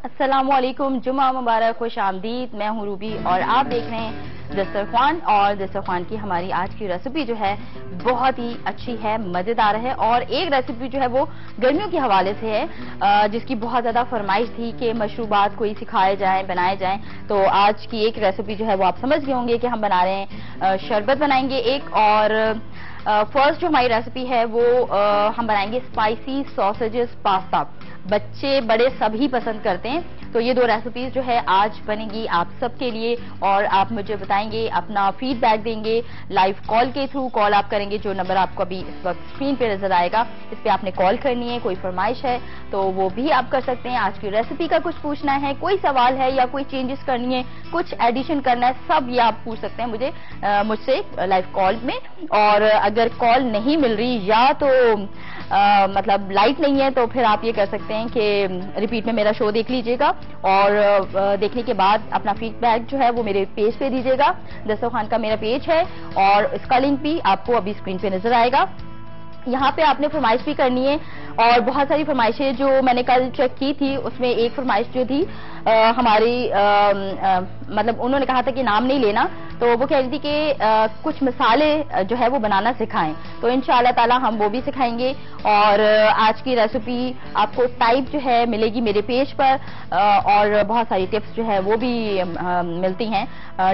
अस्सलामुअलैकुम, जुमा मुबारक, खुश आमदीद। मैं हूँ रूबी और आप देख रहे हैं दस्तरखान। और दस्तरखान की हमारी आज की रेसिपी जो है बहुत ही अच्छी है, मजेदार है। और एक रेसिपी जो है वो गर्मियों के हवाले से है, जिसकी बहुत ज्यादा फरमाइश थी कि मशरूबात कोई सिखाए जाए, बनाए जाएं। तो आज की एक रेसिपी जो है वो आप समझ गए होंगे कि हम बना रहे हैं शरबत बनाएंगे एक। और फर्स्ट जो हमारी रेसिपी है वो हम बनाएंगे स्पाइसी सॉसेजेस पास्ता। बच्चे बड़े सभी पसंद करते हैं। तो ये दो रेसिपीज जो है आज बनेगी आप सबके लिए। और आप मुझे बताएंगे, अपना फीडबैक देंगे लाइव कॉल के थ्रू। कॉल आप करेंगे, जो नंबर आपको अभी इस वक्त स्क्रीन पे नजर आएगा, इस पे आपने कॉल करनी है। कोई फरमाइश है तो वो भी आप कर सकते हैं। आज की रेसिपी का कुछ पूछना है, कोई सवाल है या कोई चेंजेस करनी है, कुछ एडिशन करना है, सब ये आप पूछ सकते हैं मुझसे लाइव कॉल में। और अगर कॉल नहीं मिल रही या तो मतलब लाइट नहीं है तो फिर आप ये कर सकते हैं कि रिपीट में मेरा शो देख लीजिएगा और देखने के बाद अपना फीडबैक जो है वो मेरे पेज पे दीजिएगा। दस्तरखान का मेरा पेज है और इसका लिंक भी आपको अभी स्क्रीन पे नजर आएगा। यहाँ पे आपने फरमाइश भी करनी है और बहुत सारी फरमाइशें जो मैंने कल चेक की थी उसमें एक फरमाइश जो थी हमारी मतलब उन्होंने कहा था कि नाम नहीं लेना, तो वो कह रही थी कि कुछ मसाले जो है वो बनाना सिखाएं। तो इंशाअल्लाह ताला हम वो भी सिखाएंगे। और आज की रेसिपी आपको टाइप जो है मिलेगी मेरे पेज पर और बहुत सारी टिप्स जो है वो भी मिलती हैं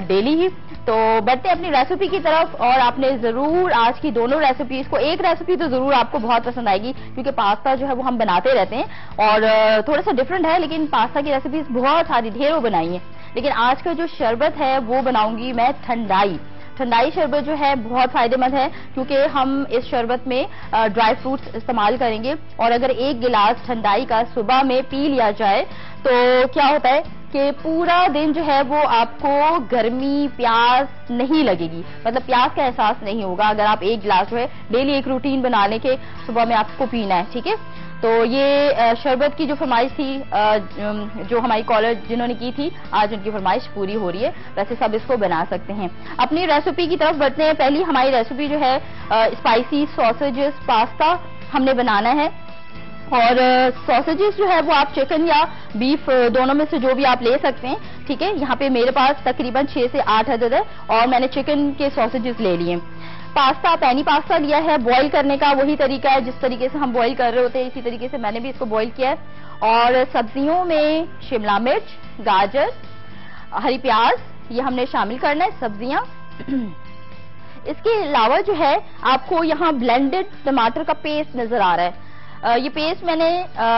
डेली ही। तो बढ़ते अपनी रेसिपी की तरफ। और आपने जरूर आज की दोनों रेसिपीज को, एक रेसिपी तो जरूर आपको बहुत पसंद आएगी क्योंकि पास्ता जो है वो हम बनाते रहते हैं और थोड़ा सा डिफरेंट है, लेकिन पास्ता की रेसिपीज बहुत सारी ढेरों बनाई है। लेकिन आज का जो शरबत है वो बनाऊंगी मैं ठंडाई। ठंडाई शरबत जो है बहुत फायदेमंद है क्योंकि हम इस शरबत में ड्राई फ्रूट्स इस्तेमाल करेंगे। और अगर एक गिलास ठंडाई का सुबह में पी लिया जाए तो क्या होता है कि पूरा दिन जो है वो आपको गर्मी, प्यास नहीं लगेगी, मतलब प्यास का एहसास नहीं होगा। अगर आप एक गिलास जो है डेली एक रूटीन बनाने के सुबह में आपको पीना है, ठीक है। तो ये शरबत की जो फरमाइश थी जो हमारी कॉलर जिन्होंने की थी, आज उनकी फरमाइश पूरी हो रही है। वैसे सब इसको बना सकते हैं। अपनी रेसिपी की तरफ बढ़ते हैं। पहली हमारी रेसिपी जो है स्पाइसी सॉसेजेस पास्ता हमने बनाना है। और सॉसेजेस जो है वो आप चिकन या बीफ दोनों में से जो भी आप ले सकते हैं, ठीक है। यहाँ पे मेरे पास तकरीबन 6 से 8 अदद है और मैंने चिकन के सॉसेजेस ले लिए। पास्ता, पैनी पास्ता लिया है। बॉईल करने का वही तरीका है जिस तरीके से हम बॉईल कर रहे होते हैं, इसी तरीके से मैंने भी इसको बॉईल किया है। और सब्जियों में शिमला मिर्च, गाजर, हरी प्याज, ये हमने शामिल करना है सब्जियां। इसके अलावा जो है आपको यहाँ ब्लेंडेड टमाटर का पेस्ट नजर आ रहा है। ये पेस्ट मैंने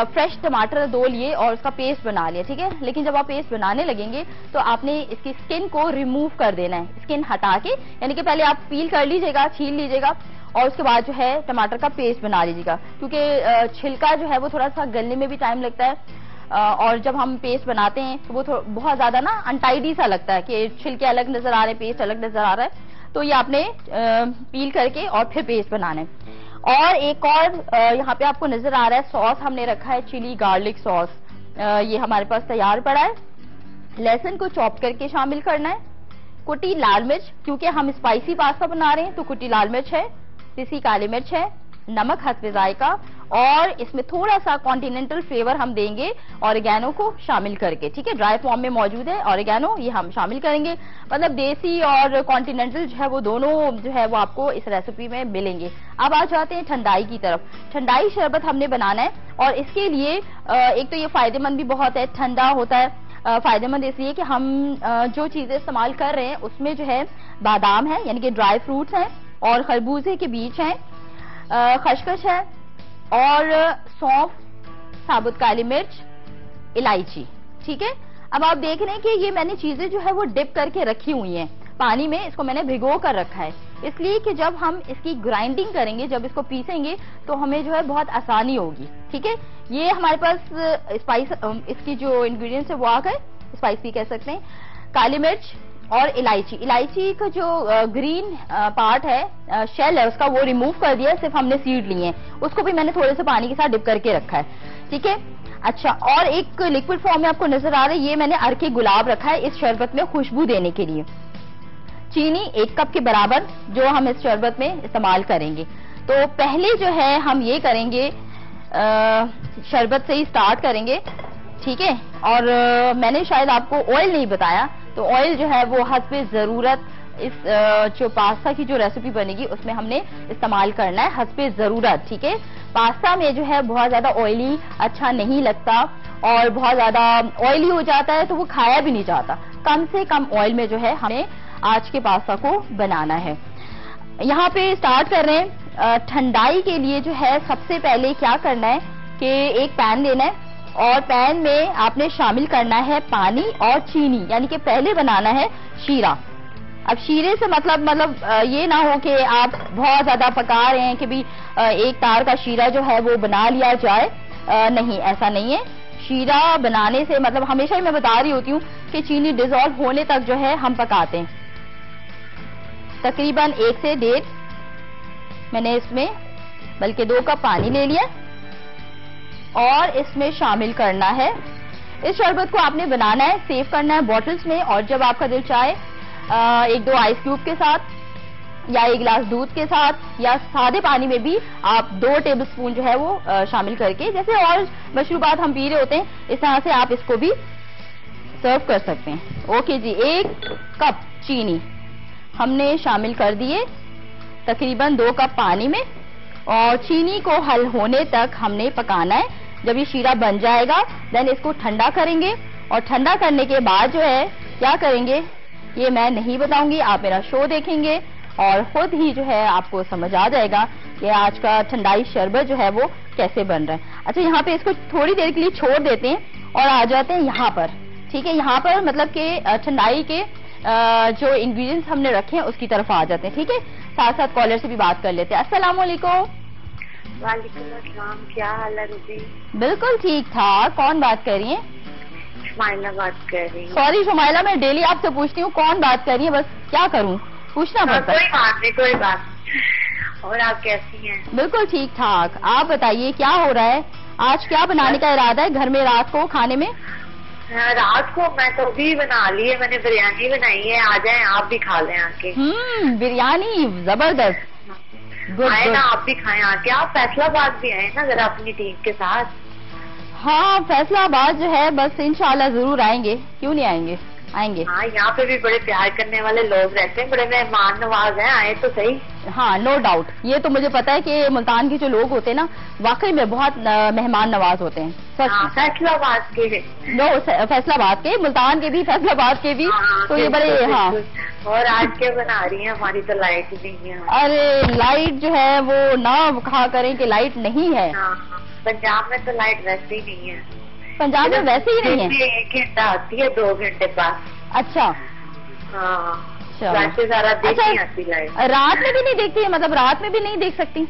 फ्रेश टमाटर 2 लिए और उसका पेस्ट बना लिया, ठीक है। लेकिन जब आप पेस्ट बनाने लगेंगे तो आपने इसकी स्किन को रिमूव कर देना है, स्किन हटा के, यानी कि पहले आप पील कर लीजिएगा, छील लीजिएगा और उसके बाद जो है टमाटर का पेस्ट बना लीजिएगा। क्योंकि छिलका जो है वो थोड़ा सा गलने में भी टाइम लगता है और जब हम पेस्ट बनाते हैं तो वो बहुत ज्यादा ना अनटाइडी सा लगता है कि छिलके अलग नजर आ रहे हैं, पेस्ट अलग नजर आ रहा है। तो ये आपने पील करके और फिर पेस्ट बनाना है। और एक और यहाँ पे आपको नजर आ रहा है सॉस हमने रखा है, चिली गार्लिक सॉस। ये हमारे पास तैयार पड़ा है। लहसुन को चॉप करके शामिल करना है। कुटी लाल मिर्च, क्योंकि हम स्पाइसी पास्ता बना रहे हैं तो कुटी लाल मिर्च है। पिसी काली मिर्च है। नमक हस्बे जायका। और इसमें थोड़ा सा कॉन्टिनेंटल फ्लेवर हम देंगे ऑरिगेनो को शामिल करके, ठीक है। ड्राई फॉर्म में मौजूद है ऑरिगेनो, ये हम शामिल करेंगे। मतलब देसी और कॉन्टिनेंटल जो है वो दोनों जो है वो आपको इस रेसिपी में मिलेंगे। अब आ जाते हैं ठंडाई की तरफ। ठंडाई शरबत हमने बनाना है और इसके लिए एक तो ये फायदेमंद भी बहुत है, ठंडा होता है। फायदेमंद इसलिए कि हम जो चीजें इस्तेमाल कर रहे हैं उसमें जो है बादाम है, यानी कि ड्राई फ्रूट्स हैं, और खरबूजे के बीज हैं, खसखस है, और सौंफ, साबुत काली मिर्च, इलायची, ठीक है। अब आप देख रहे हैं कि ये मैंने चीजें जो है वो डिप करके रखी हुई हैं पानी में, इसको मैंने भिगो कर रखा है इसलिए कि जब हम इसकी ग्राइंडिंग करेंगे, जब इसको पीसेंगे तो हमें जो है बहुत आसानी होगी, ठीक है। ये हमारे पास स्पाइस, इसकी जो इंग्रेडिएंट्स है वो आ गए, स्पाइस भी कह सकते हैं। काली मिर्च और इलायची। इलायची का जो ग्रीन पार्ट है, शेल है उसका, वो रिमूव कर दिया, सिर्फ हमने सीड लिए हैं। उसको भी मैंने थोड़े से पानी के साथ डिप करके रखा है, ठीक है। अच्छा, और एक लिक्विड फॉर्म में आपको नजर आ रहा है, ये मैंने अरके गुलाब रखा है इस शरबत में खुशबू देने के लिए। चीनी 1 कप के बराबर जो हम इस शरबत में इस्तेमाल करेंगे। तो पहले जो है हम ये करेंगे, शरबत से ही स्टार्ट करेंगे। ठीक है। और मैंने शायद आपको ऑयल नहीं बताया, तो ऑयल जो है वो हस्बे जरूरत इस जो पास्ता की जो रेसिपी बनेगी उसमें हमने इस्तेमाल करना है हस्बे जरूरत। ठीक है, पास्ता में जो है बहुत ज्यादा ऑयली अच्छा नहीं लगता, और बहुत ज्यादा ऑयली हो जाता है तो वो खाया भी नहीं जाता। कम से कम ऑयल में जो है हमें आज के पास्ता को बनाना है। यहाँ पे स्टार्ट कर रहे हैं। ठंडाई के लिए जो है सबसे पहले क्या करना है कि एक पैन लेना है, और पैन में आपने शामिल करना है पानी और चीनी, यानी कि पहले बनाना है शीरा। अब शीरे से मतलब ये ना हो कि आप बहुत ज्यादा पका रहे हैं कि भी एक तार का शीरा जो है वो बना लिया जाए। नहीं, ऐसा नहीं है। शीरा बनाने से मतलब हमेशा ही मैं बता रही होती हूँ कि चीनी डिजोल्व होने तक जो है हम पकाते हैं। तकरीबन 1 से 1.5 मैंने इसमें बल्कि 2 कप पानी ले लिया, और इसमें शामिल करना है। इस शरबत को आपने बनाना है, सेव करना है बॉटल्स में, और जब आपका दिल चाहे 1-2 आइस क्यूब के साथ, या 1 गिलास दूध के साथ, या सादे पानी में भी आप 2 टेबलस्पून जो है वो शामिल करके, जैसे और मशरूबात हम पी रहे होते हैं इस तरह से आप इसको भी सर्व कर सकते हैं। ओके जी, 1 कप चीनी हमने शामिल कर दिए तकरीबन 2 कप पानी में, और चीनी को हल होने तक हमने पकाना है। जब ये शीरा बन जाएगा देन इसको ठंडा करेंगे, और ठंडा करने के बाद जो है क्या करेंगे ये मैं नहीं बताऊंगी, आप मेरा शो देखेंगे और खुद ही जो है आपको समझ आ जाएगा कि आज का ठंडाई शरबत जो है वो कैसे बन रहा है। अच्छा, यहाँ पे इसको थोड़ी देर के लिए छोड़ देते हैं और आ जाते हैं यहाँ पर। ठीक है, यहाँ पर मतलब कि ठंडाई के जो इंग्रेडिएंट्स हमने रखे हैं उसकी तरफ आ जाते हैं। ठीक है, साथ साथ कॉलर से भी बात कर लेते हैं। अस्सलाम वालेकुम। वालेकुम अस्सलाम, क्या हाल है रूबी? बिल्कुल ठीक ठाक। कौन बात कर रही है? शुमाइला बात कर रही हूँ। सॉरी शुमाइला, मैं डेली आपसे पूछती हूँ कौन बात कर रही है, बस क्या करूँ, पूछना पड़ता है। कोई बात नहीं, कोई बात नहीं। और आप कैसी हैं? बिल्कुल ठीक ठाक। आप बताइए क्या हो रहा है, आज क्या बनाने का इरादा है घर में रात को खाने में? रात को मैं तो भी बना ली है, मैंने बिरयानी बनाई है, आ जाएं आप भी खा लें आके। बिरयानी जबरदस्त। आए ना, आप भी खाएं आके। आप फैसलाबाद भी आए ना जरा अपनी टीम के साथ। हाँ, फैसलाबाद जो है बस इंशाल्लाह जरूर आएंगे, क्यों नहीं आएंगे, आएंगे। हाँ, यहाँ पे भी बड़े प्यार करने वाले लोग रहते हैं, बड़े मेहमान नवाज हैं, आए तो सही। हाँ, नो डाउट, ये तो मुझे पता है कि मुल्तान के जो लोग होते हैं ना वाकई में बहुत मेहमान नवाज होते हैं। फैसलाबाद के फैसलाबाद के, मुल्तान के भी, फैसलाबाद के भी। तो ये बड़े। हाँ, और आज क्या बना रही है? हमारी तो लाइट नहीं है। अरे लाइट जो है वो ना कहा करें कि लाइट नहीं है। पंजाब में तो लाइट वैसे ही नहीं है। पंजाब में वैसे ही नहीं है। 1 घंटा आती है, 2 घंटे बाद। अच्छा। हाँ, वैसे सारा दिन नहीं आती लाइट। रात में भी नहीं देखती है, मतलब रात में भी नहीं देख सकती?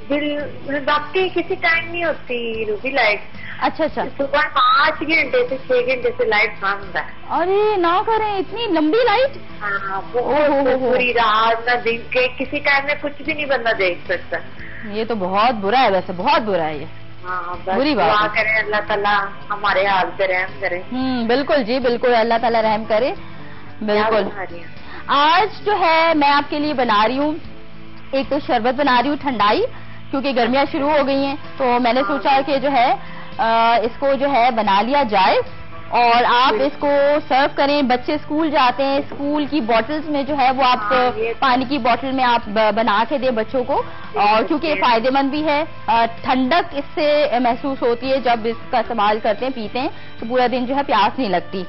बाकी किसी टाइम नहीं होती रूबी लाइट। अच्छा। सुबह 5 घंटे से 6 घंटे से लाइट बंद है। अरे ना करें, इतनी लंबी लाइट। हाँ, पूरी रात ना दिन के किसी टाइम में कुछ भी नहीं बंदा देख सकता। ये तो बहुत बुरा है, वैसे बहुत बुरा है ये। हाँ, बुरी बात करे अल्लाह ताला हमारे हाल पे रहम करे। बिल्कुल जी, बिल्कुल, अल्लाह ताला रहम करे। बिल्कुल। आज जो है मैं आपके लिए बना रही हूँ, एक तो शरबत बना रही हूँ ठंडाई, क्योंकि गर्मियाँ शुरू हो गई हैं, तो मैंने सोचा कि जो है इसको जो है बना लिया जाए और आप इसको सर्व करें। बच्चे स्कूल जाते हैं, स्कूल की बॉटल्स में जो है वो आप पानी की बोतल में आप बना के दें बच्चों को, और क्योंकि फायदेमंद भी है, ठंडक इससे महसूस होती है जब इसका इस्तेमाल करते हैं, पीते हैं तो पूरा दिन जो है प्यास नहीं लगती।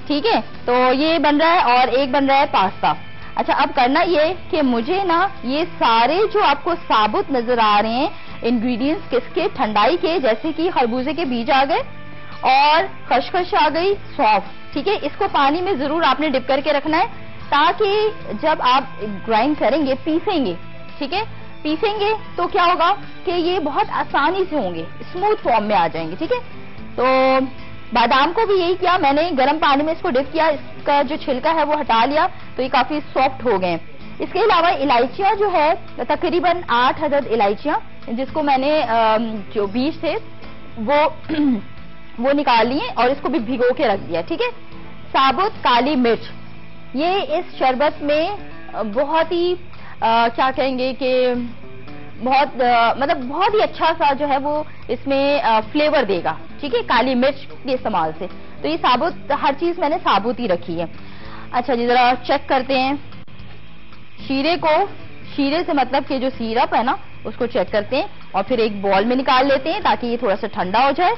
ठीक है, तो ये बन रहा है, और एक बन रहा है पास्ता। अच्छा, अब करना ये कि मुझे ना ये सारे जो आपको साबुत नजर आ रहे हैं इंग्रेडिएंट्स किसके, ठंडाई के, जैसे कि खरबूजे के बीज आ गए और खसखस आ गई, सौंफ। ठीक है, इसको पानी में जरूर आपने डिप करके रखना है, ताकि जब आप ग्राइंड करेंगे, पीसेंगे, ठीक है, पीसेंगे तो क्या होगा कि ये बहुत आसानी से होंगे, स्मूथ फॉर्म में आ जाएंगे। ठीक है, तो बादाम को भी यही किया मैंने, गर्म पानी में इसको डिप किया, इसका जो छिलका है वो हटा लिया, तो ये काफी सॉफ्ट हो गए। इसके अलावा इलायचियां जो है तकरीबन 8 अदद इलायचियां, जिसको मैंने जो बीज थे वो निकाल लिए और इसको भी भिगो के रख दिया। ठीक है, साबुत काली मिर्च, ये इस शरबत में बहुत ही क्या कहेंगे कि बहुत मतलब बहुत ही अच्छा सा जो है वो इसमें फ्लेवर देगा। ठीक है, काली मिर्च के इस्तेमाल से। तो ये साबुत, हर चीज मैंने साबुत ही रखी है। अच्छा जी, जरा चेक करते हैं शीरे को। शीरे से मतलब कि जो सिरप है ना उसको चेक करते हैं और फिर एक बॉल में निकाल लेते हैं ताकि ये थोड़ा सा ठंडा हो जाए।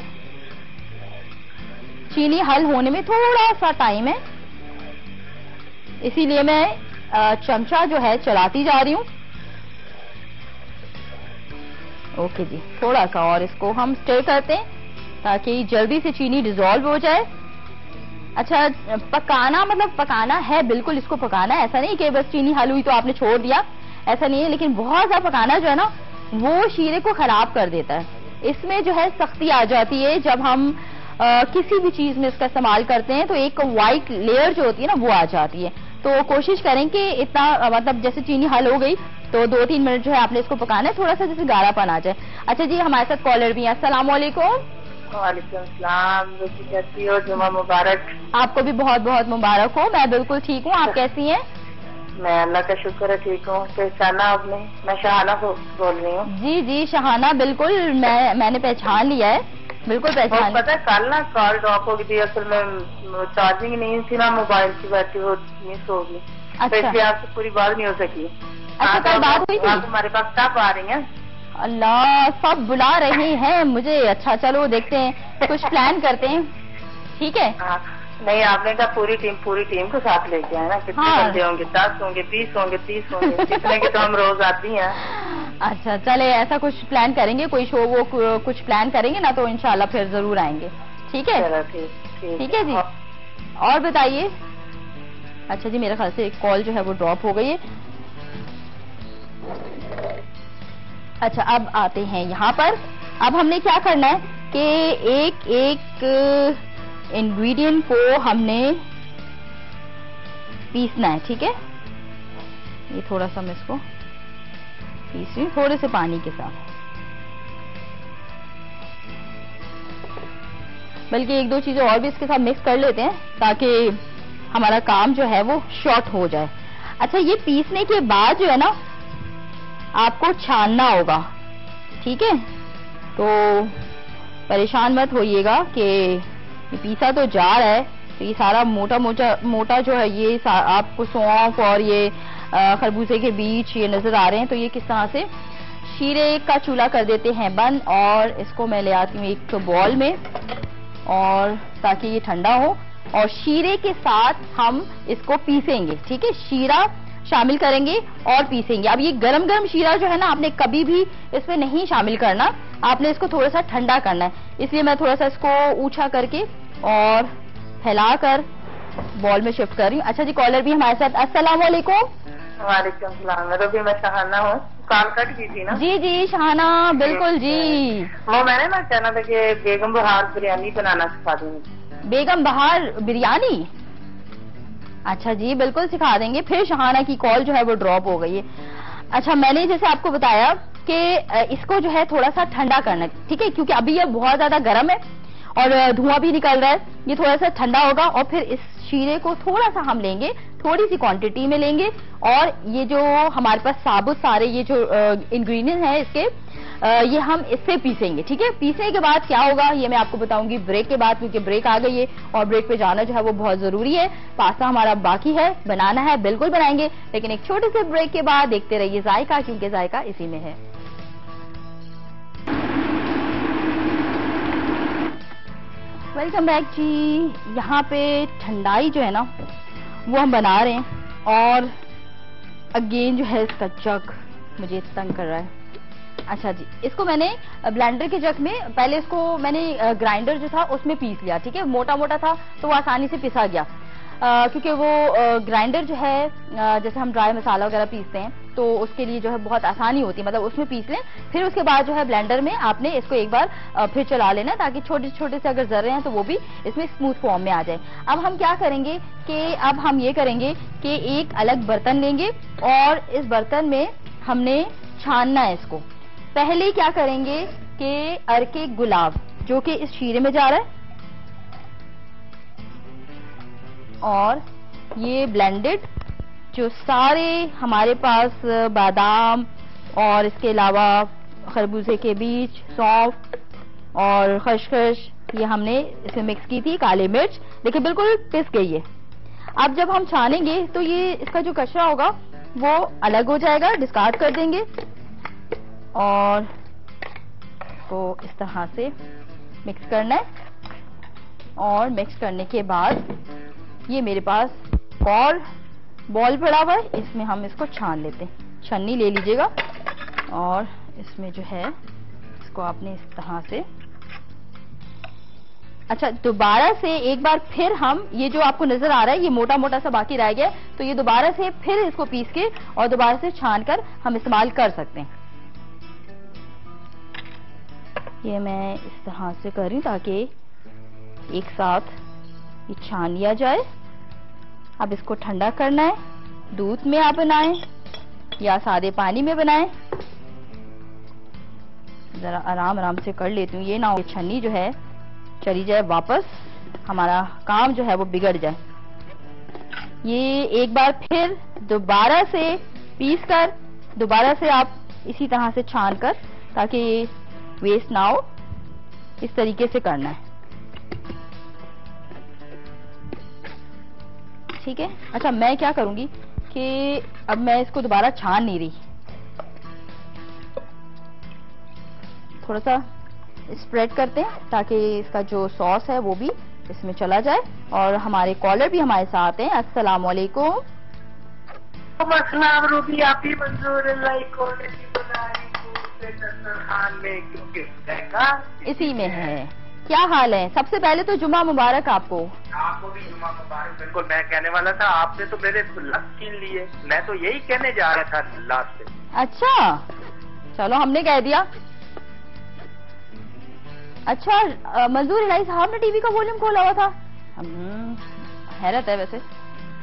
चीनी हल होने में थोड़ा सा टाइम है, इसीलिए मैं चमचा जो है चलाती जा रही हूँ। ओके जी, थोड़ा सा और इसको हम स्टर करते हैं ताकि जल्दी से चीनी डिसॉल्व हो जाए। अच्छा, पकाना मतलब पकाना है, बिल्कुल इसको पकाना है, ऐसा नहीं कि बस चीनी हल हुई तो आपने छोड़ दिया, ऐसा नहीं है। लेकिन बहुत ज्यादा पकाना जो है ना वो शीरे को खराब कर देता है। इसमें जो है सख्ती आ जाती है जब हम किसी भी चीज में इसका इस्तेमाल करते हैं तो एक व्हाइट लेयर जो होती है ना वो आ जाती है। तो कोशिश करें कि इतना मतलब जैसे चीनी हल हो गई तो 2-3 मिनट जो है आपने इसको पकाना है, थोड़ा सा जैसे गाढ़ापन आ जाए। अच्छा जी, हमारे साथ कॉलर भी हैं। अस्सलाम वालेकुम। वालेकुम सलाम, कैसी हो? जुमा मुबारक। आपको भी बहुत बहुत मुबारक हो। मैं बिल्कुल ठीक हूँ, आप कैसी हैं? मैं अल्लाह का शुक्र है ठीक हूँ। पहचाना आपने? मैं शहाना बोल रही हूँ। जी जी शहाना, बिल्कुल मैंने पहचान लिया है, बिल्कुल पहचान। पता है कल ना कॉल ड्रॉप हो गई थी, असल में चार्जिंग नहीं थी ना मोबाइल की, बैटरी वो मिस हो गई। अच्छा, इसलिए आपसे पूरी बात नहीं हो सकी। अच्छा, कल बात हुई थी? आप हमारे पास कब आ रही हैं? अल्लाह, सब बुला रहे हैं मुझे। अच्छा चलो देखते हैं, कुछ प्लान करते हैं, ठीक है? नहीं, आपने कहा पूरी टीम को साथ लेके आए ना। कितने बंदे होंगे? 10 होंगे, 20 होंगे, 30 होंगे, कितने के तो हम रोज आती हैं। अच्छा चले, ऐसा कुछ प्लान करेंगे, कोई शो वो कुछ प्लान करेंगे ना तो इंशाल्लाह फिर जरूर आएंगे, ठीक है? चलो ठीक है जी। और बताइए। अच्छा जी, मेरे ख्याल से एक कॉल जो है वो ड्रॉप हो गई है। अच्छा, अब आते हैं यहाँ पर। अब हमने क्या करना है कि एक एक इंग्रेडिएंट को हमने पीसना है, ठीक है? ये थोड़ा सा मैं इसको पीस रही हूँ थोड़े से पानी के साथ, बल्कि 1-2 चीजें और भी इसके साथ मिक्स कर लेते हैं ताकि हमारा काम जो है वो शॉर्ट हो जाए। अच्छा, ये पीसने के बाद जो है ना आपको छानना होगा, ठीक है? तो परेशान मत होइएगा कि ये पीसा तो जा रहा है, तो ये सारा मोटा जो है ये आपको सौंफ और ये खरबूजे के बीज ये नजर आ रहे हैं। तो ये किस तरह से शीरे का चूल्हा कर देते हैं बंद, और इसको मैं ले आती हूँ एक बॉल में, और ताकि ये ठंडा हो, और शीरे के साथ हम इसको पीसेंगे, ठीक है? शीरा शामिल करेंगे और पीसेंगे। अब ये गरम गरम शीरा जो है ना आपने कभी भी इसमें नहीं शामिल करना, आपने इसको थोड़ा सा ठंडा करना है। इसलिए मैं थोड़ा सा इसको ऊंचा करके और फैलाकर बॉल में शिफ्ट कर रही हूँ। अच्छा जी, कॉलर भी हमारे साथ। अस्सलाम वालेकुम। वालेकुम सलाम। मैं शहाना हूँ, कॉल कट की थी ना? जी जी शहाना, बिल्कुल जी। वो मैंने ना कहना था कि बेगम बहार बिरयानी बनाना सिखा दूंगी। बेगम बहार बिरयानी? अच्छा जी, बिल्कुल सिखा देंगे। फिर शहाना की कॉल जो है वो ड्रॉप हो गई है। अच्छा, मैंने जैसे आपको बताया कि इसको जो है थोड़ा सा ठंडा करना है, ठीक है? क्योंकि अभी ये बहुत ज्यादा गर्म है और धुआं भी निकल रहा है। ये थोड़ा सा ठंडा होगा और फिर इस शीरे को थोड़ा सा हम लेंगे, थोड़ी सी क्वांटिटी में लेंगे, और ये जो हमारे पास साबुत सारे ये जो इंग्रेडिएंट हैं इसके, ये हम इससे पीसेंगे, ठीक है? पीसने के बाद क्या होगा ये मैं आपको बताऊंगी ब्रेक के बाद, क्योंकि ब्रेक आ गई है और ब्रेक पे जाना जो है वो बहुत जरूरी है। पास्ता हमारा बाकी है, बनाना है, बिल्कुल बनाएंगे, लेकिन एक छोटे से ब्रेक के बाद। देखते रहिए जायका, क्योंकि जायका इसी में है। वेलकम बैक जी। यहाँ पे ठंडाई जो है ना वो हम बना रहे हैं, और अगेन जो है इसका जग मुझे तंग कर रहा है। अच्छा जी, इसको मैंने ब्लेंडर के जग में, पहले इसको मैंने ग्राइंडर जो था उसमें पीस लिया, ठीक है? मोटा मोटा था तो वो आसानी से पिसा गया, क्योंकि वो ग्राइंडर जो है जैसे हम ड्राई मसाला वगैरह पीसते हैं तो उसके लिए जो है बहुत आसानी होती है, मतलब उसमें पीस लें। फिर उसके बाद जो है ब्लेंडर में आपने इसको एक बार फिर चला लेना, ताकि छोटे छोटे से अगर जर्रे हैं तो वो भी इसमें स्मूथ फॉर्म में आ जाए। अब हम क्या करेंगे कि अब हम ये करेंगे कि एक अलग बर्तन लेंगे और इस बर्तन में हमने छानना है इसको। पहले क्या करेंगे कि अरके गुलाब जो कि इस शीरे में जा रहा है, और ये ब्लेंडेड जो सारे हमारे पास बादाम और इसके अलावा खरबूजे के बीज, सौंफ और खसखस ये हमने इसमें मिक्स की थी काली मिर्च, देखिए बिल्कुल पिस गई है। अब जब हम छानेंगे तो ये इसका जो कचरा होगा वो अलग हो जाएगा, डिस्कार्ड कर देंगे और इसको इस तरह से मिक्स करना है। और मिक्स करने के बाद ये मेरे पास और बॉल पड़ा हुआ है, इसमें हम इसको छान लेते हैं। छन्नी ले लीजिएगा और इसमें जो है इसको आपने इस तरह से, अच्छा दोबारा से एक बार फिर हम, ये जो आपको नजर आ रहा है ये मोटा मोटा सा बाकी रह गया, तो ये दोबारा से फिर इसको पीस के और दोबारा से छान कर हम इस्तेमाल कर सकते हैं। ये मैं इस तरह से कर रही हूं ताकि एक साथ ये छान लिया जाए। अब इसको ठंडा करना है, दूध में आप बनाएं या सादे पानी में बनाएं। जरा आराम आराम से कर लेती हूँ, ये ना हो छन्नी जो है चली जाए वापस, हमारा काम जो है वो बिगड़ जाए। ये एक बार फिर दोबारा से पीस कर दोबारा से आप इसी तरह से छान कर, ताकि वेस्ट ना हो, इस तरीके से करना है। ठीक है। अच्छा मैं क्या करूंगी कि अब मैं इसको दोबारा छान नहीं रही, थोड़ा सा स्प्रेड करते हैं ताकि इसका जो सॉस है वो भी इसमें चला जाए। और हमारे कॉलर भी हमारे साथ हैं। अस्सलाम वालेकुम। अस्सलाम रूबी, आप ही मंजूर इसी में है। क्या हाल है? सबसे पहले तो जुम्मा मुबारक आपको। आपको भी जुम्मा मुबारक। बिल्कुल मैं कहने वाला था, आपने तो मेरे लफ्ज छीन लिए, मैं तो यही कहने जा रहा था लास्ट में। अच्छा चलो हमने कह दिया। अच्छा मंजूर इलाही साहब ने टीवी का वॉल्यूम खोला हुआ था, हैरत है, वैसे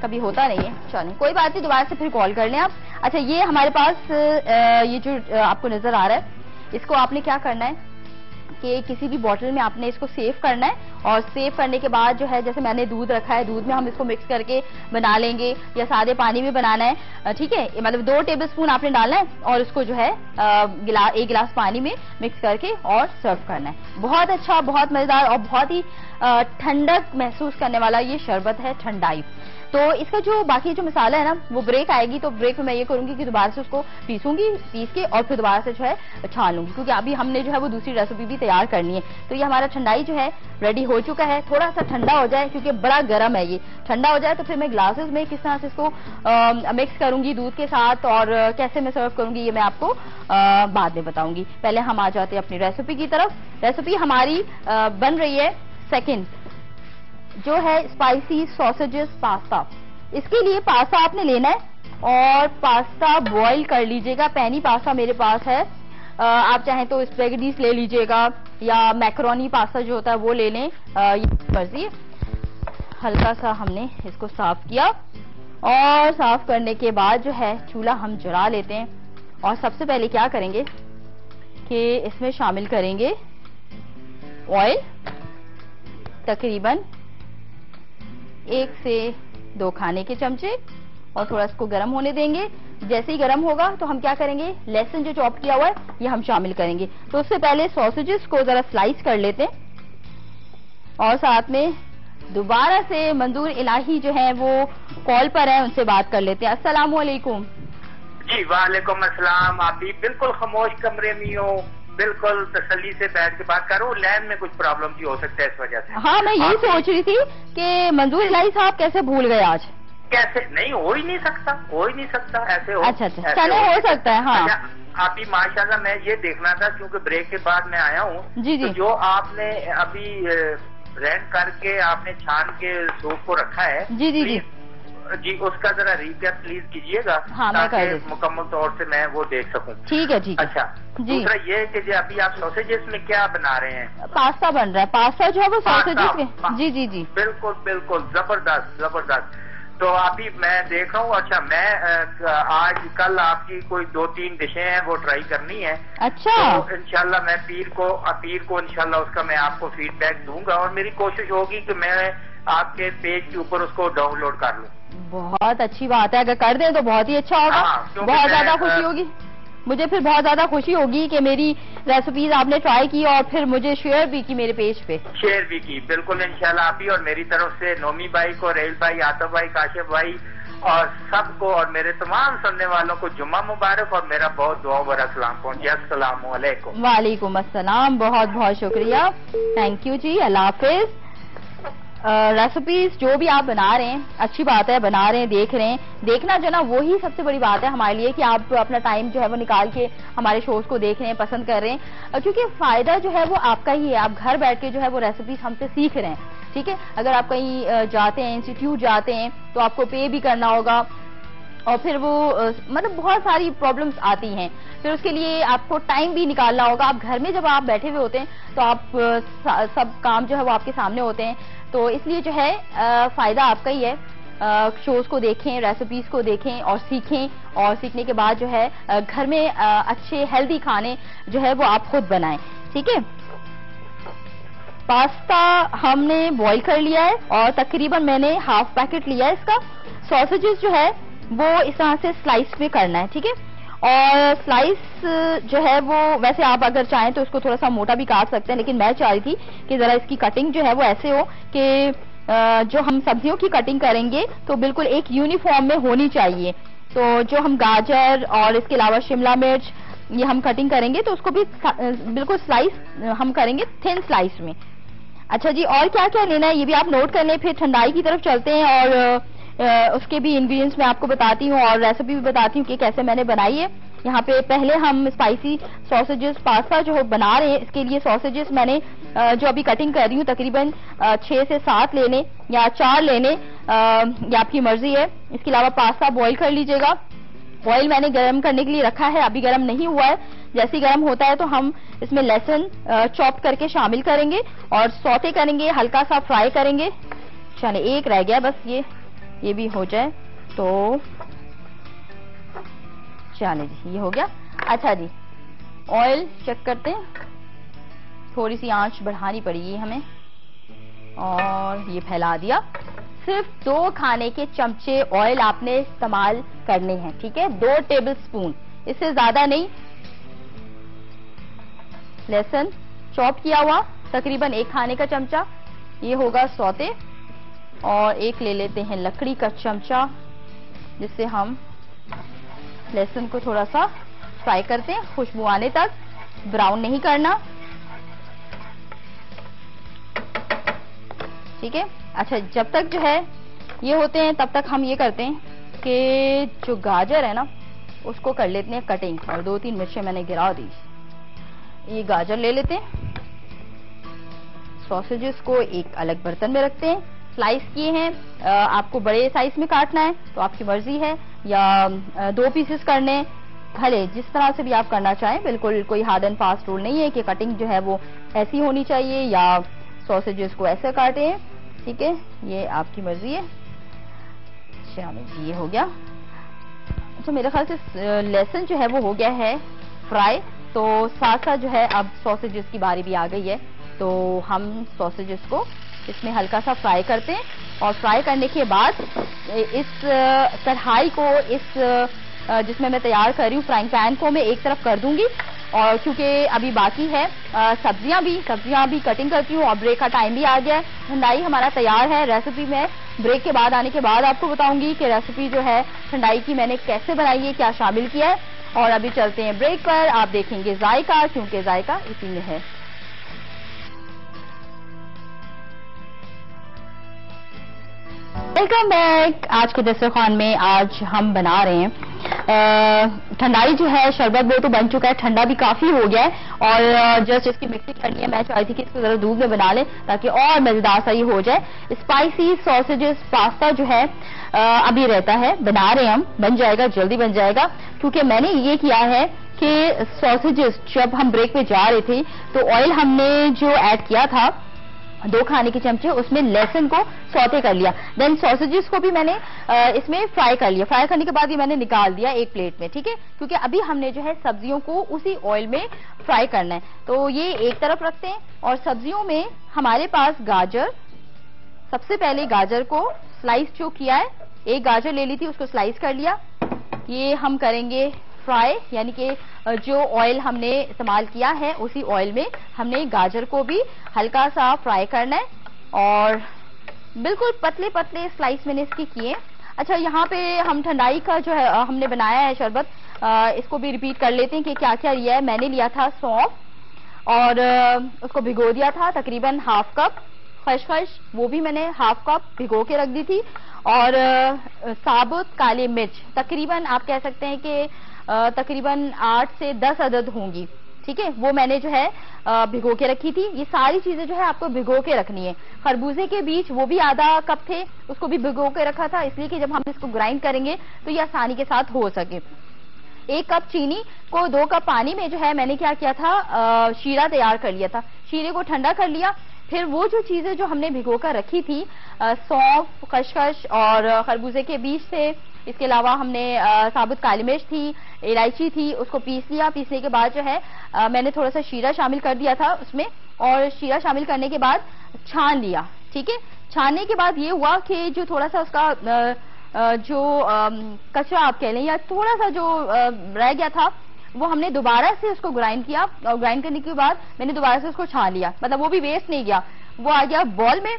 कभी होता नहीं है। चलिए कोई बात नहीं, दोबारा से फिर कॉल कर लें आप। अच्छा ये हमारे पास ये जो आपको नजर आ रहा है, इसको आपने क्या करना है कि किसी भी बोतल में आपने इसको सेव करना है। और सेव करने के बाद जो है, जैसे मैंने दूध रखा है, दूध में हम इसको मिक्स करके बना लेंगे या सादे पानी में बनाना है, ठीक है। मतलब 2 टेबलस्पून आपने डालना है और इसको जो है 1 गिलास पानी में मिक्स करके और सर्व करना है। बहुत अच्छा, बहुत मजेदार और बहुत ही ठंडक महसूस करने वाला ये शरबत है, ठंडाई। तो इसका जो बाकी जो मसाला है ना, वो ब्रेक आएगी, तो ब्रेक में मैं ये करूंगी कि दोबारा से उसको पीस के और फिर दोबारा से जो है छान लूंगी, क्योंकि अभी हमने जो है वो दूसरी रेसिपी भी तैयार करनी है। तो ये हमारा ठंडाई जो है रेडी हो चुका है। थोड़ा सा ठंडा हो जाए, क्योंकि बड़ा गर्म है ये, ठंडा हो जाए तो फिर मैं ग्लासेस में किस तरह से इसको मिक्स करूंगी दूध के साथ और कैसे मैं सर्व करूंगी ये मैं आपको बाद में बताऊंगी। पहले हम आ जाते हैं अपनी रेसिपी की तरफ। रेसिपी हमारी बन रही है सेकंड, जो है स्पाइसी सॉसेजेस पास्ता। इसके लिए पास्ता आपने लेना है और पास्ता बॉईल कर लीजिएगा। पैनी पास्ता मेरे पास है, आप चाहें तो स्पैगेटीज ले लीजिएगा या मैक्रोनी पास्ता जो होता है वो ले लें, ये मर्जी। हल्का सा हमने इसको साफ किया और साफ करने के बाद जो है चूल्हा हम जला लेते हैं। और सबसे पहले क्या करेंगे कि इसमें शामिल करेंगे ऑयल, तकरीबन 1 से 2 खाने के चमचे, और थोड़ा इसको गर्म होने देंगे। जैसे ही गर्म होगा तो हम क्या करेंगे, लहसुन जो चॉप किया हुआ है ये हम शामिल करेंगे। तो उससे पहले सॉसेजेस को जरा स्लाइस कर लेते हैं और साथ में दोबारा से मंजूर इलाही जो है वो कॉल पर है, उनसे बात कर लेते हैं। अस्सलाम वालेकुम। जी वालेकुम अस्सलाम। आप भी बिल्कुल खामोश कमरे में हो, बिल्कुल तसल्ली से बैठ के बात करो। लैन में कुछ प्रॉब्लम भी हो सकता है इस वजह से। हाँ मैं यही सोच रही थी कि मंजूर इलाही साहब कैसे भूल गए आज। कैसे नहीं, हो ही नहीं सकता, हो ही नहीं सकता, ऐसे हो। अच्छा चलो हो सकता है। हाँ अच्छा, अभी माशाल्लाह मैं ये देखना था, क्योंकि ब्रेक के बाद मैं आया हूँ। जी जी। तो जो आपने अभी रेंड करके आपने छान के सूप को रखा है, जी जी जी जी, उसका जरा रिकैप प्लीज कीजिएगा। हाँ, ताकि मुकम्मल तौर से मैं वो देख सकूं। ठीक है ठीक है। अच्छा जी। दूसरा ये है कि अभी आप सॉसेजेस में क्या बना रहे हैं? पास्ता बन रहा है। पास्ता जो है वो सॉसेजेस में। जी जी जी बिल्कुल बिल्कुल, जबरदस्त जबरदस्त। तो अभी मैं देख रहा हूँ। अच्छा मैं आज कल आपकी कोई 2-3 डिशें हैं वो ट्राई करनी है। अच्छा। तो इंशाल्लाह मैं पीर को इंशाल्लाह उसका मैं आपको फीडबैक दूंगा, और मेरी कोशिश होगी कि मैं आपके पेज के ऊपर उसको डाउनलोड कर लूँ। बहुत अच्छी बात है, अगर कर दें तो बहुत ही अच्छा होगा। हाँ, बहुत ज्यादा खुशी होगी। मुझे फिर बहुत ज्यादा खुशी होगी कि मेरी रेसिपीज आपने ट्राई की और फिर मुझे शेयर भी की मेरे पेज पे। शेयर भी की, बिल्कुल इंशाल्लाह आप ही, और मेरी तरफ से नोमी भाई को, रेल भाई, आतफ भाई, काशिफ भाई और सबको और मेरे तमाम सुनने वालों को जुम्मा मुबारक और मेरा बहुत दुआ भरा सलाम पहुंचे। अस्सलाम वालेकुम। वालेकुम अस्सलाम, बहुत बहुत शुक्रिया, थैंक यू जी, अल्लाह हाफिज। रेसिपीज जो भी आप बना रहे हैं अच्छी बात है, बना रहे हैं, देख रहे हैं, देखना जो ना वही सबसे बड़ी बात है हमारे लिए कि आप अपना टाइम जो है वो निकाल के हमारे शोज को देख रहे हैं, पसंद कर रहे हैं, क्योंकि फायदा जो है वो आपका ही है। आप घर बैठ के जो है वो रेसिपीज हमसे सीख रहे हैं, ठीक है। अगर आप कहीं जाते हैं, इंस्टीट्यूट जाते हैं, तो आपको पे भी करना होगा और फिर वो मतलब बहुत सारी प्रॉब्लम्स आती हैं, फिर उसके लिए आपको टाइम भी निकालना होगा। आप घर में जब आप बैठे हुए होते हैं तो आप सब काम जो है वो आपके सामने होते हैं, तो इसलिए जो है फायदा आपका ही है। शोज को देखें, रेसिपीज को देखें और सीखें, और सीखने के बाद जो है घर में अच्छे हेल्दी खाने जो है वो आप खुद बनाएं, ठीक है। पास्ता हमने बॉईल कर लिया है और तकरीबन मैंने हाफ पैकेट लिया है इसका। सॉसेजेस जो है वो इस तरह से स्लाइस में करना है, ठीक है। और स्लाइस जो है वो वैसे आप अगर चाहें तो इसको थोड़ा सा मोटा भी काट सकते हैं, लेकिन मैं चाह रही थी कि जरा इसकी कटिंग जो है वो ऐसे हो कि जो हम सब्जियों की कटिंग करेंगे तो बिल्कुल एक यूनिफॉर्म में होनी चाहिए। तो जो हम गाजर और इसके अलावा शिमला मिर्च ये हम कटिंग करेंगे तो उसको भी बिल्कुल स्लाइस हम करेंगे, थिन स्लाइस में। अच्छा जी, और क्या क्या लेना है ये भी आप नोट कर लें, फिर ठंडाई की तरफ चलते हैं और उसके भी इंग्रेडिएंट्स मैं आपको बताती हूँ और रेसिपी भी बताती हूँ कि कैसे मैंने बनाई है। यहाँ पे पहले हम स्पाइसी सॉसेजेस पास्ता जो बना रहे हैं, इसके लिए सॉसेजेस मैंने जो अभी कटिंग कर रही हूँ तकरीबन 6 से 7 लेने या 4 लेने, ये आपकी मर्जी है। इसके अलावा पास्ता बॉईल कर लीजिएगा। ऑयल मैंने गर्म करने के लिए रखा है, अभी गर्म नहीं हुआ है। जैसे ही गर्म होता है तो हम इसमें लहसुन चॉप करके शामिल करेंगे और सौते करेंगे, हल्का सा फ्राई करेंगे। चलिए एक रह गया बस, ये भी हो जाए तो चलिए जी, ये हो गया। अच्छा जी, ऑयल चेक करते हैं, थोड़ी सी आंच बढ़ानी पड़ेगी हमें और ये फैला दिया। सिर्फ 2 खाने के चमचे ऑयल आपने इस्तेमाल करने हैं, ठीक है, 2 टेबल स्पून, इससे ज्यादा नहीं। लहसुन चॉप किया हुआ तकरीबन 1 खाने का चमचा, ये होगा सौते। और एक ले लेते हैं लकड़ी का चमचा, जिससे हम लहसुन को थोड़ा सा फ्राई करते हैं खुशबू आने तक, ब्राउन नहीं करना, ठीक है। अच्छा, जब तक जो है ये होते हैं तब तक हम ये करते हैं कि जो गाजर है ना उसको कर लेते हैं कटिंग, और 2-3 मिर्चें मैंने गिरा दी। ये गाजर ले लेते हैं, सॉसेजेस को एक अलग बर्तन में रखते हैं, स्लाइस किए हैं। आपको बड़े साइज में काटना है तो आपकी मर्जी है, या 2 पीसेस करने, भले जिस तरह से भी आप करना चाहें। बिल्कुल कोई हार्ड एंड फास्ट रूल नहीं है कि कटिंग जो है वो ऐसी होनी चाहिए या सॉसेजेस को ऐसे काटे हैं, ठीक है, ये आपकी मर्जी है। चलिए जी, ये हो गया। तो मेरे ख्याल से लहसुन जो है वो हो गया है फ्राई, तो साथ साथ जो है अब सॉसेजेस की बारी भी आ गई है, तो हम सॉसेजेस को इसमें हल्का सा फ्राई करते हैं। और फ्राई करने के बाद इस कढ़ाई को, इस जिसमें मैं तैयार कर रही हूँ फ्राइंग पैन को, मैं एक तरफ कर दूंगी। और क्योंकि अभी बाकी है सब्जियां भी कटिंग करती हूँ और ब्रेक का टाइम भी आ गया है। ठंडाई हमारा तैयार है। रेसिपी में ब्रेक के बाद, आने के बाद आपको बताऊंगी कि रेसिपी जो है ठंडाई की मैंने कैसे बनाई है, क्या शामिल किया है। और अभी चलते हैं ब्रेक पर, आप देखेंगे जायका, क्योंकि जायका इसी में है। Welcome back. आज के दस्तरखान में आज हम बना रहे हैं ठंडाई जो है, शरबत वो तो बन चुका है, ठंडा भी काफी हो गया है और जस्ट इसकी मिक्सिंग करनी है। मैं चाहती थी कि इसको जरा दूध में बना लें ताकि और मजेदार सा ही हो जाए। स्पाइसी सॉसेजेस पास्ता जो है अभी रहता है, बना रहे हैं हम, बन जाएगा, जल्दी बन जाएगा। क्योंकि मैंने ये किया है कि सॉसेजेस जब हम ब्रेक पे जा रहे थे तो ऑयल हमने जो ऐड किया था 2 खाने के चमचे, उसमें लहसुन को सौते कर लिया। देन सॉसेजेस को भी मैंने इसमें फ्राई कर लिया। फ्राई करने के बाद ये मैंने निकाल दिया एक प्लेट में, ठीक है, क्योंकि अभी हमने जो है सब्जियों को उसी ऑयल में फ्राई करना है। तो ये एक तरफ रखते हैं। और सब्जियों में हमारे पास गाजर, सबसे पहले गाजर को स्लाइस जो किया है, एक गाजर ले ली थी, उसको स्लाइस कर लिया। ये हम करेंगे फ्राई, यानी कि जो ऑयल हमने इस्तेमाल किया है उसी ऑयल में हमने गाजर को भी हल्का सा फ्राई करना है और बिल्कुल पतले पतले स्लाइस मैंने इसके किए। अच्छा, यहाँ पे हम ठंडाई का जो है हमने बनाया है शरबत, इसको भी रिपीट कर लेते हैं कि क्या क्या लिया है। मैंने लिया था सौंफ और उसको भिगो दिया था तकरीबन हाफ कप, खसखस वो भी मैंने हाफ कप भिगो के रख दी थी, और साबुत काली मिर्च तकरीबन आप कह सकते हैं कि तकरीबन 8 से 10 अदद होंगी, ठीक है, वो मैंने जो है भिगो के रखी थी। ये सारी चीजें जो है आपको भिगो के रखनी है। खरबूजे के बीज वो भी आधा कप थे, उसको भी भिगो के रखा था, इसलिए कि जब हम इसको ग्राइंड करेंगे तो ये आसानी के साथ हो सके। 1 कप चीनी को 2 कप पानी में जो है मैंने क्या किया था, शीरा तैयार कर लिया था। शीरे को ठंडा कर लिया, फिर वो जो चीजें जो हमने भिगो कर रखी थी, सौंफ, खसखस और खरबूजे के बीज थे, इसके अलावा हमने साबुत काली मिर्च थी, इलायची थी, उसको पीस लिया। पीसने के बाद जो है मैंने थोड़ा सा शीरा शामिल कर दिया था उसमें, और शीरा शामिल करने के बाद छान लिया, ठीक है। छानने के बाद ये हुआ कि जो थोड़ा सा उसका जो कचरा आप कह लें या थोड़ा सा जो रह गया था, वो हमने दोबारा से उसको ग्राइंड किया, और ग्राइंड करने के बाद मैंने दोबारा से उसको छान लिया, मतलब वो भी वेस्ट नहीं गया, वो आ गया बॉल में।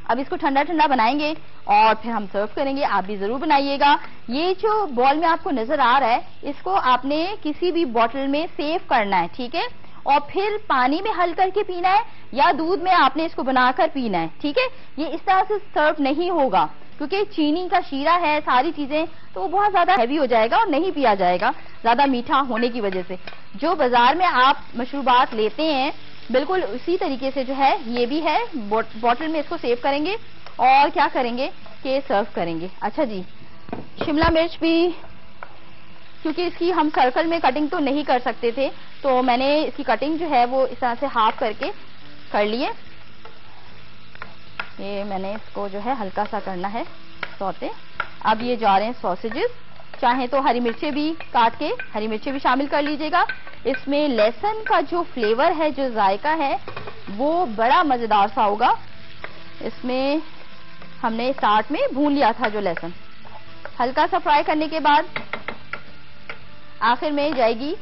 अब इसको ठंडा ठंडा बनाएंगे और फिर हम सर्व करेंगे। आप भी जरूर बनाइएगा। ये जो बॉल में आपको नजर आ रहा है, इसको आपने किसी भी बोतल में सेव करना है, ठीक है, और फिर पानी में हल करके पीना है या दूध में आपने इसको बनाकर पीना है, ठीक है। ये इस तरह से सर्व नहीं होगा क्योंकि चीनी का शीरा है, सारी चीजें, तो वो बहुत ज्यादा हैवी हो जाएगा और नहीं पिया जाएगा ज्यादा मीठा होने की वजह से। जो बाजार में आप मशरूबात लेते हैं बिल्कुल उसी तरीके से जो है ये भी है, बोतल में इसको सेव करेंगे और क्या करेंगे कि सर्व करेंगे। अच्छा जी, शिमला मिर्च भी, क्योंकि इसकी हम सर्कल में कटिंग तो नहीं कर सकते थे, तो मैंने इसकी कटिंग जो है वो इस तरह से हाफ करके कर लिए। ये मैंने इसको जो है हल्का सा करना है सौते। अब ये जा रहे हैं सॉसेजेस, चाहे तो हरी मिर्चें भी काट के हरी मिर्चें भी शामिल कर लीजिएगा। इसमें लहसुन का जो फ्लेवर है, जो जायका है, वो बड़ा मजेदार सा होगा। इसमें हमने स्टार्ट में भून लिया था जो लहसुन, हल्का सा फ्राई करने के बाद आखिर में जाएगी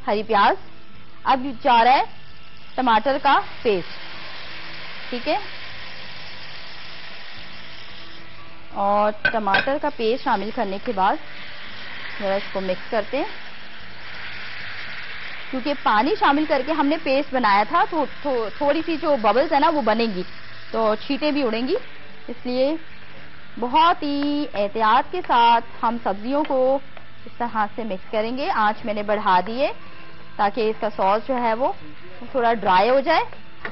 हरी प्याज। अब जा रहा है टमाटर का पेस्ट, ठीक है, और टमाटर का पेस्ट शामिल करने के बाद जरा इसको मिक्स करते हैं। क्योंकि पानी शामिल करके हमने पेस्ट बनाया था, तो थोड़ी सी जो बबल्स है ना वो बनेंगी, तो छींटे भी उड़ेंगी, इसलिए बहुत ही एहतियात के साथ हम सब्जियों को इस तरह से मिक्स करेंगे। आंच मैंने बढ़ा दी है ताकि इसका सॉस जो है वो थोड़ा ड्राई हो जाए।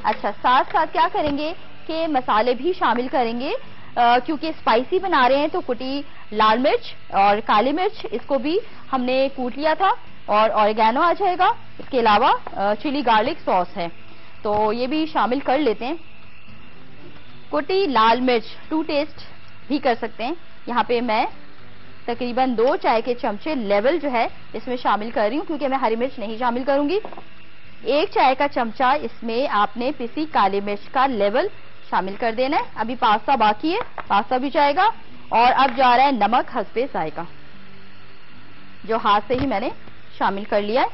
अच्छा, साथ साथ क्या करेंगे कि मसाले भी शामिल करेंगे, क्योंकि स्पाइसी बना रहे हैं, तो कुटी लाल मिर्च और काली मिर्च इसको भी हमने कूट लिया था, और ऑरिगेनो आ जाएगा। इसके अलावा चिली गार्लिक सॉस है, तो ये भी शामिल कर लेते हैं। कुटी लाल मिर्च टू टेस्ट भी कर सकते हैं। यहाँ पे मैं तकरीबन 2 चाय के चमचे लेवल जो है इसमें शामिल कर रही हूँ, क्योंकि मैं हरी मिर्च नहीं शामिल करूंगी। 1 चाय का चमचा इसमें आपने पिसी काली मिर्च का लेवल शामिल कर देना है। अभी पास्ता बाकी है, पास्ता भी जाएगा। और अब जा रहा है नमक हस्बे जायका, जो हाथ से ही मैंने शामिल कर लिया है।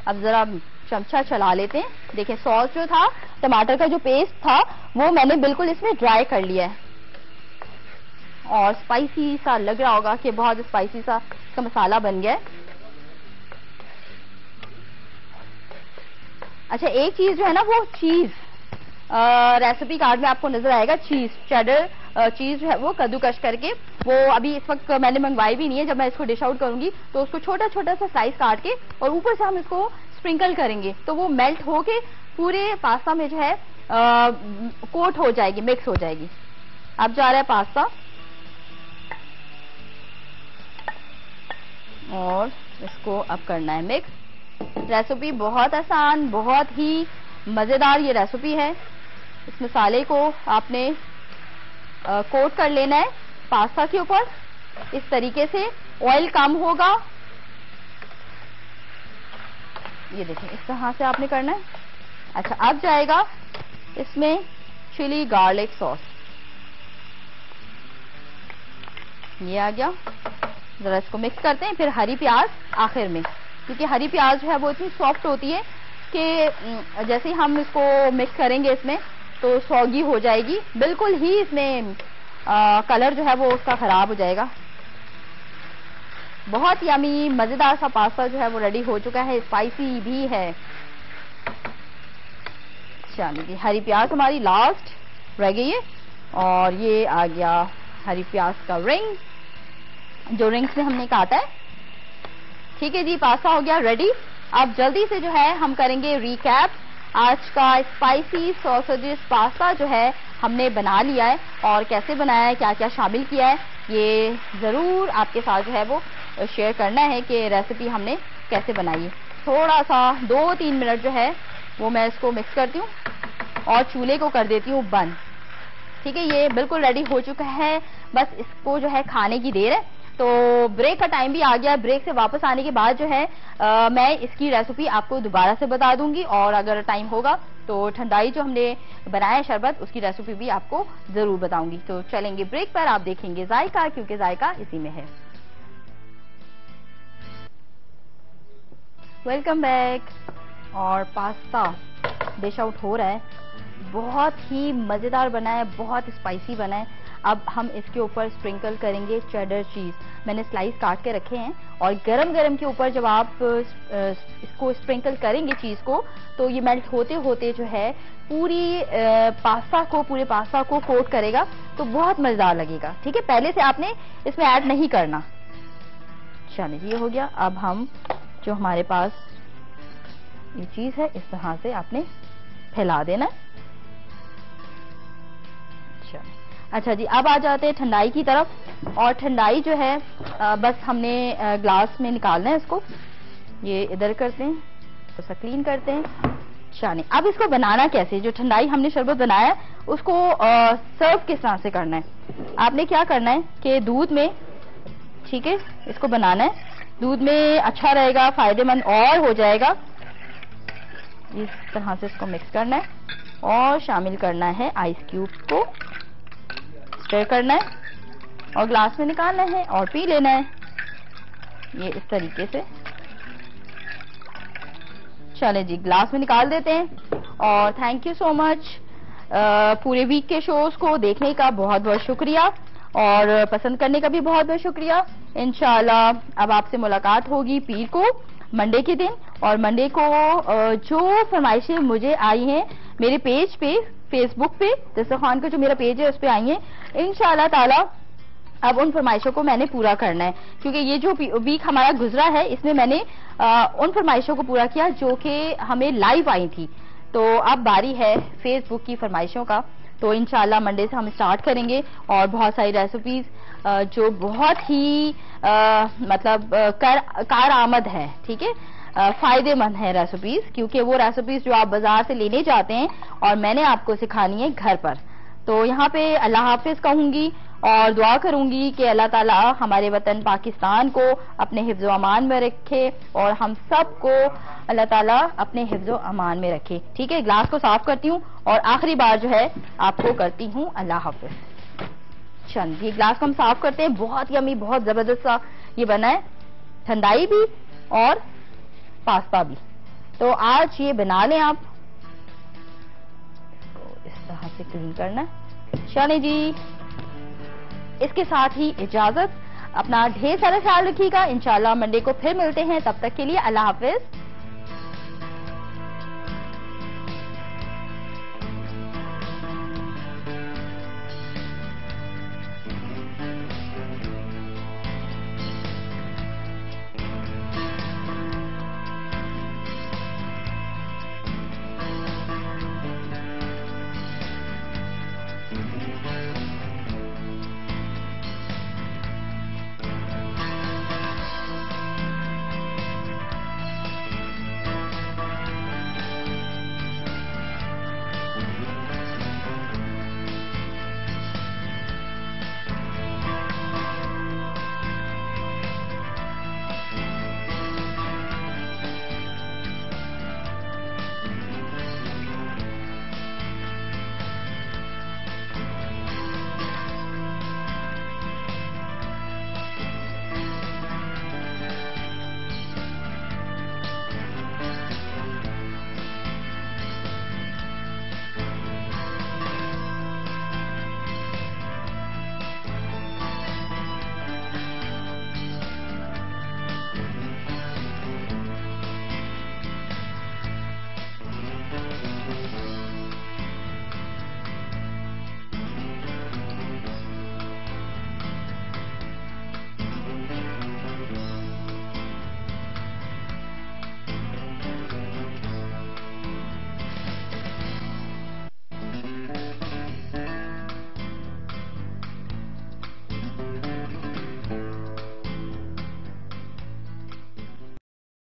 अब जरा चमचा चला लेते हैं। देखिए, सॉस जो था, टमाटर का जो पेस्ट था, वो मैंने बिल्कुल इसमें ड्राई कर लिया है, और स्पाइसी सा लग रहा होगा कि बहुत स्पाइसी सा इसका मसाला बन गया है। अच्छा, एक चीज जो है ना, वो चीज रेसिपी कार्ड में आपको नजर आएगा, चीज चेडर चीज जो है वो कद्दूकश करके, वो अभी इस वक्त मैंने मंगवाई भी नहीं है। जब मैं इसको डिश आउट करूंगी तो उसको छोटा छोटा सा स्लाइस काट के और ऊपर से हम इसको स्प्रिंकल करेंगे, तो वो मेल्ट होके पूरे पास्ता में जो है कोट हो जाएगी, मिक्स हो जाएगी। अब जा रहा है पास्ता, और इसको अब करना है मिक्स। रेसिपी बहुत आसान, बहुत ही मजेदार ये रेसिपी है। इस मसाले को आपने कोट कर लेना है पास्ता के ऊपर, इस तरीके से ऑयल कम होगा। ये देखिए, इस तरह से आपने करना है। अच्छा, अब जाएगा इसमें चिली गार्लिक सॉस, ये आ गया। जरा इसको मिक्स करते हैं, फिर हरी प्याज आखिर में, क्योंकि हरी प्याज जो है वो इतनी सॉफ्ट होती है कि जैसे ही हम इसको मिक्स करेंगे इसमें तो सौगी हो जाएगी, बिल्कुल ही इसमें कलर जो है वो उसका खराब हो जाएगा। बहुत यमी मजेदार सा पास्ता जो है वो रेडी हो चुका है, स्पाइसी भी है। चलिए हरी प्याज हमारी लास्ट रह गई है, और ये आ गया हरी प्याज का रिंग, जो रिंग्स में हमने काटा है। ठीक है जी, पास्ता हो गया रेडी। अब जल्दी से जो है हम करेंगे रिकैप। आज का स्पाइसी सॉसेजेस पास्ता जो है हमने बना लिया है, और कैसे बनाया है, क्या क्या शामिल किया है, ये जरूर आपके साथ जो है वो शेयर करना है कि रेसिपी हमने कैसे बनाई है। थोड़ा सा 2-3 मिनट जो है वो मैं इसको मिक्स करती हूँ और चूल्हे को कर देती हूँ बंद। ठीक है, ये बिल्कुल रेडी हो चुका है, बस इसको जो है खाने की देर है। तो ब्रेक का टाइम भी आ गया। ब्रेक से वापस आने के बाद जो है मैं इसकी रेसिपी आपको दोबारा से बता दूंगी, और अगर टाइम होगा तो ठंडाई जो हमने बनाया है शरबत, उसकी रेसिपी भी आपको जरूर बताऊंगी। तो चलेंगे ब्रेक पर, आप देखेंगे जायका, क्योंकि जायका इसी में है। Welcome back. और पास्ता डिश आउट हो रहा है, बहुत ही मजेदार बना है, बहुत स्पाइसी बना है। अब हम इसके ऊपर स्प्रिंकल करेंगे चेडर चीज। मैंने स्लाइस काट के रखे हैं, और गरम गरम के ऊपर जब आप इसको स्प्रिंकल करेंगे चीज को, तो ये मेल्ट होते होते जो है पूरे पास्ता को कोट करेगा, तो बहुत मजेदार लगेगा। ठीक है, पहले से आपने इसमें ऐड नहीं करना। चलिए ये हो गया। अब हम जो हमारे पास ये चीज है, इस तरह से आपने फैला देना। अच्छा जी, अब आ जाते हैं ठंडाई की तरफ। और ठंडाई जो है बस हमने ग्लास में निकालना है इसको। ये इधर करते हैं, तो क्लीन करते हैं। चलिए अब इसको बनाना कैसे, जो ठंडाई हमने शरबत बनाया है उसको सर्व किस तरह से करना है। आपने क्या करना है कि दूध में, ठीक है, इसको बनाना है। दूध में अच्छा रहेगा, फायदेमंद और हो जाएगा। इस तरह से इसको मिक्स करना है, और शामिल करना है आइस क्यूब को, स्टर करना है, और ग्लास में निकालना है और पी लेना है, ये इस तरीके से। चले जी, ग्लास में निकाल देते हैं। और थैंक यू सो मच, पूरे वीक के शोज को देखने का बहुत बहुत शुक्रिया, और पसंद करने का भी बहुत बहुत शुक्रिया। इंशाल्लाह अब आपसे मुलाकात होगी पीर को, मंडे के दिन। और मंडे को जो फरमाइशें मुझे आई हैं मेरे पेज पे, फेसबुक पे, दस्तरखान का जो मेरा पेज है उस पे आई है, इंशाल्लाह ताला अब उन फरमाइशों को मैंने पूरा करना है। क्योंकि ये जो वीक हमारा गुजरा है, इसमें मैंने उन फरमाइशों को पूरा किया जो कि हमें लाइव आई थी। तो अब बारी है फेसबुक की फरमाइशों का। तो इंशाल्लाह मंडे से हम स्टार्ट करेंगे, और बहुत सारी रेसिपीज जो बहुत ही मतलब कारआमद है, ठीक है, फायदेमंद है रेसिपीज, क्योंकि वो रेसिपीज जो आप बाजार से लेने जाते हैं और मैंने आपको सिखानी है घर पर। तो यहाँ पे अल्लाह हाफिज कहूंगी, और दुआ करूंगी कि अल्लाह ताला हमारे वतन पाकिस्तान को अपने हिफ्ज़ो अमान में रखे, और हम सब को अल्लाह ताला अपने हिफ्ज़ो अमान में रखे। ठीक है, ग्लास को साफ करती हूँ, और आखिरी बार जो है आपको करती हूँ अल्लाह हाफिज। चलिए ग्लास को हम साफ करते हैं। बहुत यमी, बहुत जबरदस्त सा ये बना है, ठंडाई भी और पास्ता भी। तो आज ये बना लें आप, तो इस तरह से क्लीन करना है। चलिए जी, इसके साथ ही इजाजत। अपना ढेर सारा ख्याल रखिएगा। इंशाल्लाह मंडे को फिर मिलते हैं, तब तक के लिए अल्लाह हाफिज।